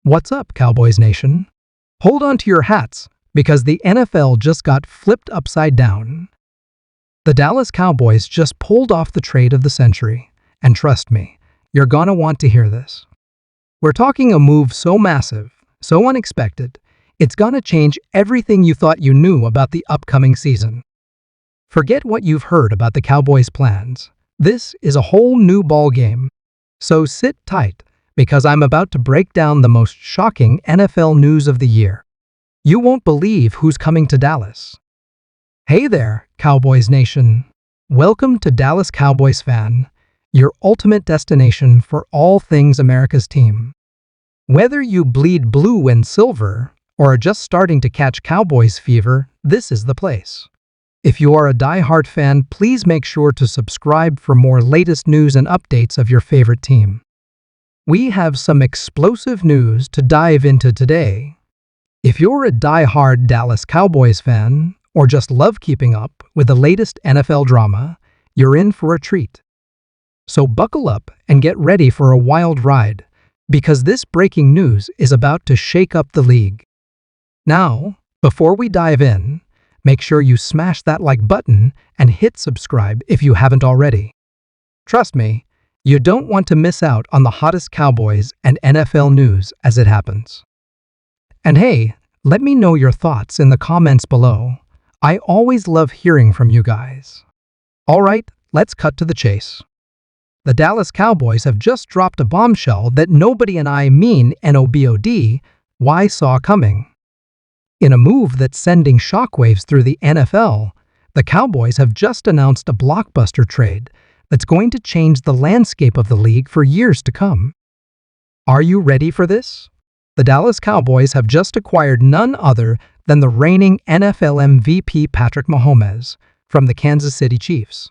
What's up, Cowboys Nation? Hold on to your hats, because the NFL just got flipped upside down. The Dallas Cowboys just pulled off the trade of the century, and trust me, you're gonna want to hear this. We're talking a move so massive, so unexpected, it's gonna change everything you thought you knew about the upcoming season. Forget what you've heard about the Cowboys' plans. This is a whole new ball game. So sit tight, because I'm about to break down the most shocking NFL news of the year. You won't believe who's coming to Dallas. Hey there, Cowboys Nation. Welcome to Dallas Cowboys Fan, your ultimate destination for all things America's team. Whether you bleed blue and silver, or are just starting to catch Cowboys fever, this is the place. If you are a die-hard fan, please make sure to subscribe for more latest news and updates of your favorite team. We have some explosive news to dive into today. If you're a die-hard Dallas Cowboys fan, or just love keeping up with the latest NFL drama, you're in for a treat. So buckle up and get ready for a wild ride, because this breaking news is about to shake up the league. Now, before we dive in, make sure you smash that like button and hit subscribe if you haven't already. Trust me, you don't want to miss out on the hottest Cowboys and NFL news as it happens. And hey, let me know your thoughts in the comments below. I always love hearing from you guys. Alright, let's cut to the chase. The Dallas Cowboys have just dropped a bombshell that nobody and I mean NOBOD, why saw coming. In a move that's sending shockwaves through the NFL, the Cowboys have just announced a blockbuster trade that's going to change the landscape of the league for years to come. Are you ready for this? The Dallas Cowboys have just acquired none other than the reigning NFL MVP Patrick Mahomes from the Kansas City Chiefs.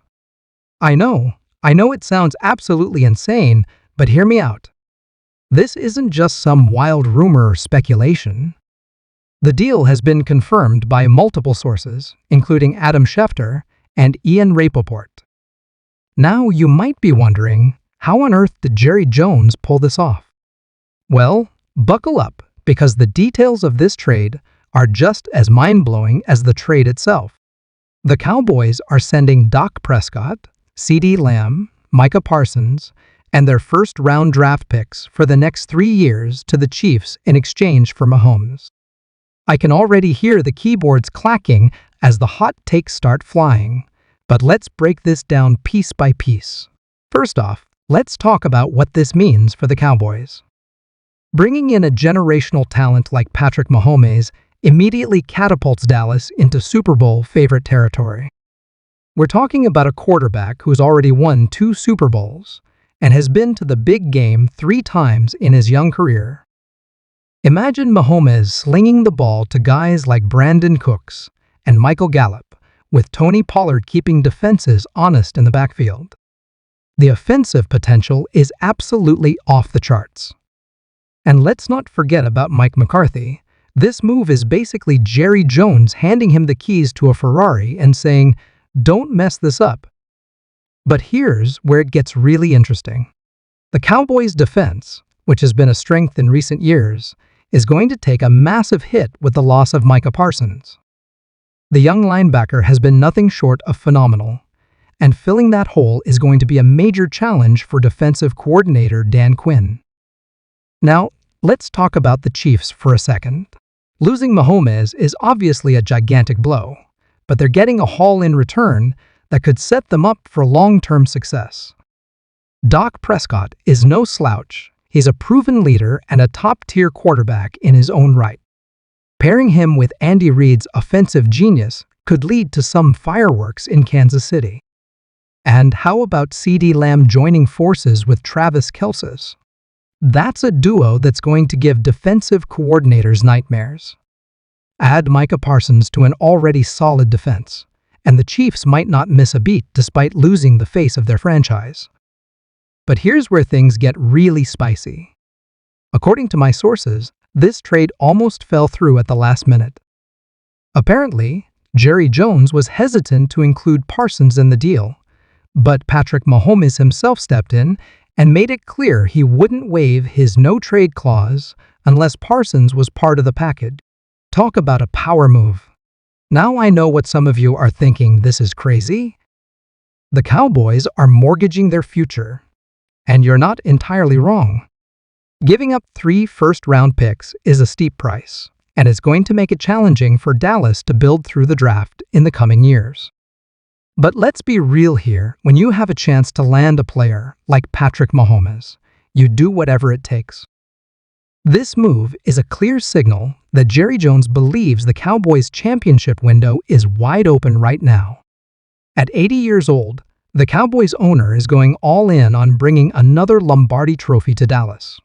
I know it sounds absolutely insane, but hear me out. This isn't just some wild rumor or speculation. The deal has been confirmed by multiple sources, including Adam Schefter and Ian Rapoport. Now you might be wondering, how on earth did Jerry Jones pull this off? Well, buckle up, because the details of this trade are just as mind-blowing as the trade itself. The Cowboys are sending Dak Prescott, CeeDee Lamb, Micah Parsons, and their first-round draft picks for the next 3 years to the Chiefs in exchange for Mahomes. I can already hear the keyboards clacking as the hot takes start flying. But let's break this down piece by piece. First off, let's talk about what this means for the Cowboys. Bringing in a generational talent like Patrick Mahomes immediately catapults Dallas into Super Bowl favorite territory. We're talking about a quarterback who's already won 2 Super Bowls and has been to the big game 3 times in his young career. Imagine Mahomes slinging the ball to guys like Brandon Cooks and Michael Gallup, with Tony Pollard keeping defenses honest in the backfield. The offensive potential is absolutely off the charts. And let's not forget about Mike McCarthy. This move is basically Jerry Jones handing him the keys to a Ferrari and saying, "Don't mess this up." But here's where it gets really interesting. The Cowboys' defense, which has been a strength in recent years, is going to take a massive hit with the loss of Micah Parsons. The young linebacker has been nothing short of phenomenal, and filling that hole is going to be a major challenge for defensive coordinator Dan Quinn. Now, let's talk about the Chiefs for a second. Losing Mahomes is obviously a gigantic blow, but they're getting a haul in return that could set them up for long-term success. Dak Prescott is no slouch. He's a proven leader and a top-tier quarterback in his own right. Pairing him with Andy Reid's offensive genius could lead to some fireworks in Kansas City. And how about CeeDee Lamb joining forces with Travis Kelce? That's a duo that's going to give defensive coordinators nightmares. Add Micah Parsons to an already solid defense, and the Chiefs might not miss a beat despite losing the face of their franchise. But here's where things get really spicy. According to my sources, this trade almost fell through at the last minute. Apparently, Jerry Jones was hesitant to include Parsons in the deal, but Patrick Mahomes himself stepped in and made it clear he wouldn't waive his no-trade clause unless Parsons was part of the package. Talk about a power move. Now I know what some of you are thinking, this is crazy. The Cowboys are mortgaging their future. And you're not entirely wrong. Giving up 3 first-round picks is a steep price, and it's going to make it challenging for Dallas to build through the draft in the coming years. But let's be real here, when you have a chance to land a player like Patrick Mahomes, you do whatever it takes. This move is a clear signal that Jerry Jones believes the Cowboys' championship window is wide open right now. At 80 years old, the Cowboys owner is going all in on bringing another Lombardi trophy to Dallas.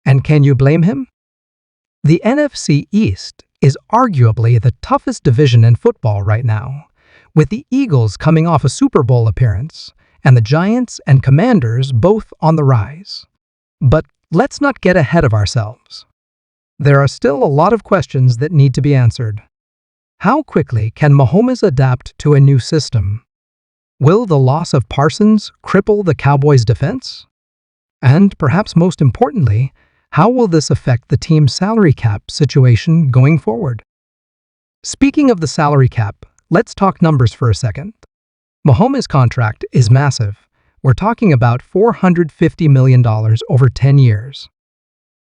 And can you blame him? The NFC East is arguably the toughest division in football right now, with the Eagles coming off a Super Bowl appearance and the Giants and Commanders both on the rise. But let's not get ahead of ourselves. There are still a lot of questions that need to be answered. How quickly can Mahomes adapt to a new system? Will the loss of Parsons cripple the Cowboys' defense? And perhaps most importantly, how will this affect the team's salary cap situation going forward? Speaking of the salary cap, let's talk numbers for a second. Mahomes' contract is massive. We're talking about $450 million over 10 years.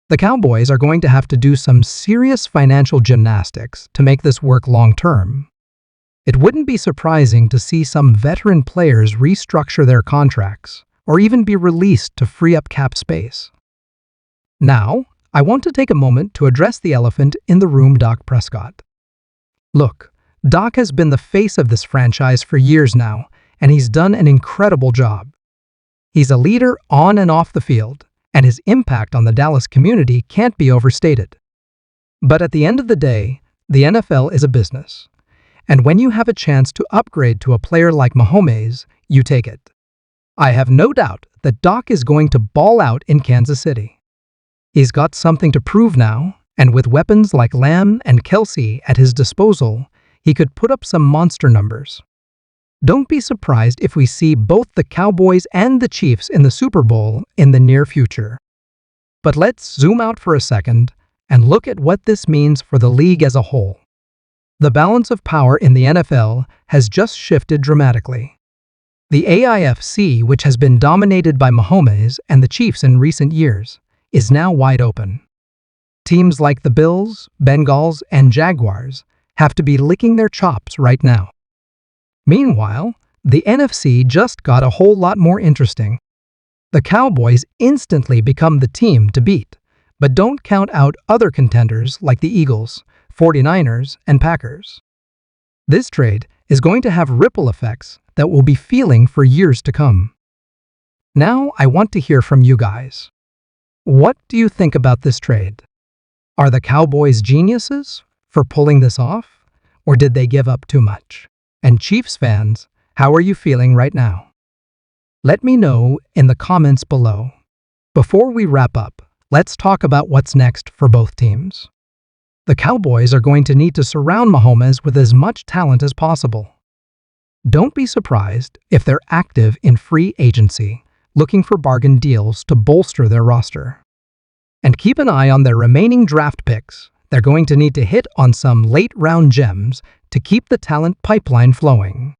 The Cowboys are going to have to do some serious financial gymnastics to make this work long-term. It wouldn't be surprising to see some veteran players restructure their contracts or even be released to free up cap space. Now, I want to take a moment to address the elephant in the room, Dak Prescott. Look, Dak has been the face of this franchise for years now, and he's done an incredible job. He's a leader on and off the field, and his impact on the Dallas community can't be overstated. But at the end of the day, the NFL is a business. And when you have a chance to upgrade to a player like Mahomes, you take it. I have no doubt that Dak is going to ball out in Kansas City. He's got something to prove now, and with weapons like Lamb and Kelsey at his disposal, he could put up some monster numbers. Don't be surprised if we see both the Cowboys and the Chiefs in the Super Bowl in the near future. But let's zoom out for a second and look at what this means for the league as a whole. The balance of power in the NFL has just shifted dramatically. The AFC, which has been dominated by Mahomes and the Chiefs in recent years, is now wide open. Teams like the Bills, Bengals, and Jaguars have to be licking their chops right now. Meanwhile, the NFC just got a whole lot more interesting. The Cowboys instantly become the team to beat, but don't count out other contenders like the Eagles, 49ers, and Packers. This trade is going to have ripple effects that we'll be feeling for years to come. Now I want to hear from you guys. What do you think about this trade? Are the Cowboys geniuses for pulling this off, or did they give up too much? And Chiefs fans, how are you feeling right now? Let me know in the comments below. Before we wrap up, let's talk about what's next for both teams. The Cowboys are going to need to surround Mahomes with as much talent as possible. Don't be surprised if they're active in free agency, looking for bargain deals to bolster their roster. And keep an eye on their remaining draft picks. They're going to need to hit on some late-round gems to keep the talent pipeline flowing.